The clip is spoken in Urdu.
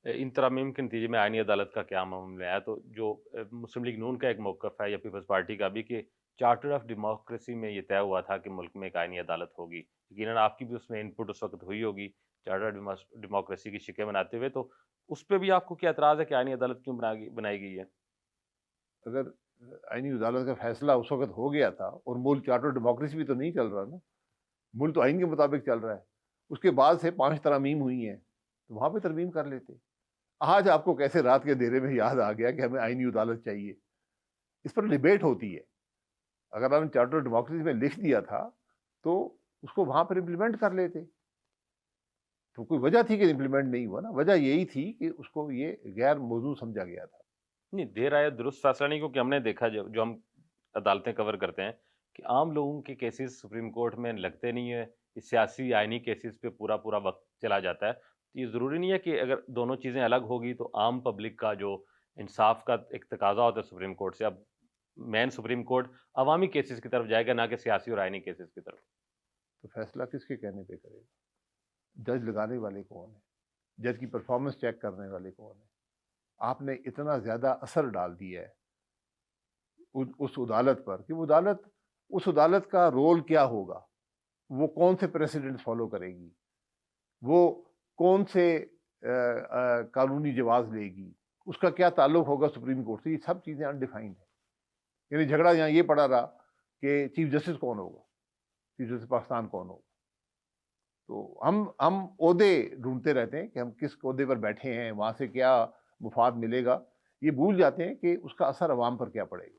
ان ترامیم کے نتیجے میں آئینی عدالت کا کیا معاملہ ہے؟ تو جو مسلم لیگ نون کا ایک موقف ہے یا پیپلز پارٹی کا بھی کہ چارٹر آف ڈیموکریسی میں یہ طے ہوا تھا کہ ملک میں ایک آئینی عدالت ہوگی، یقیناً آپ کی بھی اس میں ان پٹ اس وقت ہوئی ہوگی چارٹر ڈیموکریسی کی شکیں بناتے ہوئے، تو اس پہ بھی آپ کو کیا اعتراض ہے کہ آئینی عدالت کیوں بنائی گئی ہے؟ اگر آئینی عدالت کا فیصلہ اس وقت ہو گیا تھا اور ملک چارٹر ڈیموکریسی بھی تو نہیں چل رہا نا، ملک تو آئین کے مطابق چل رہا ہے، اس کے بعد سے 5 ترامیم ہوئی ہیں تو وہاں پہ ترمیم کر لیتے۔ آج آپ کو کیسے رات کے اندھیرے میں یاد آ گیا کہ ہمیں آئینی عدالت چاہیے؟ اس پر ڈیبیٹ ہوتی ہے۔ اگر آپ نے چارٹر ڈیموکریسی میں لکھ دیا تھا تو اس کو وہاں پر امپلیمنٹ کر لیتے، تو کوئی وجہ تھی کہ امپلیمنٹ نہیں ہوا نا؟ وجہ یہی تھی کہ اس کو یہ غیر موضوع سمجھا گیا تھا۔ نہیں، دیر آیا درست فیصلہ نہیں، کیونکہ ہم نے دیکھا جو ہم عدالتیں کور کرتے ہیں کہ عام لوگوں کے کیسز سپریم کورٹ میں لگتے نہیں ہیں، اس سیاسی آئینی کیسز پہ پورا پورا وقت چلا جاتا ہے۔ تو یہ ضروری نہیں ہے کہ اگر دونوں چیزیں الگ ہوگی تو عام پبلک کا جو انصاف کا ایک تقاضا ہوتا ہے سپریم کورٹ سے، اب مین سپریم کورٹ عوامی کیسز کی طرف جائے گا نہ کہ سیاسی اور آئینی کیسز کی طرف۔ تو فیصلہ کس کے کہنے پہ کرے گا؟ جج لگانے والے کون ہیں؟ جج کی پرفارمنس چیک کرنے والے کون ہیں؟ آپ نے اتنا زیادہ اثر ڈال دیا ہے اس عدالت پر کہ وہ عدالت، اس عدالت کا رول کیا ہوگا، وہ کون سے پریسیڈنٹ فالو کرے گی، وہ کون سے قانونی جواز لے گی، اس کا کیا تعلق ہوگا سپریم کورٹ سے، یہ سب چیزیں انڈیفائنڈ ہیں۔ یعنی جھگڑا یہاں یہ پڑا رہا کہ چیف جسٹس کون ہوگا، چیف جسٹس پاکستان کون ہوگا۔ تو ہم عہدے ڈھونڈتے رہتے ہیں کہ ہم کس عہدے پر بیٹھے ہیں، وہاں سے کیا مفاد ملے گا، یہ بھول جاتے ہیں کہ اس کا اثر عوام پر کیا پڑے گا۔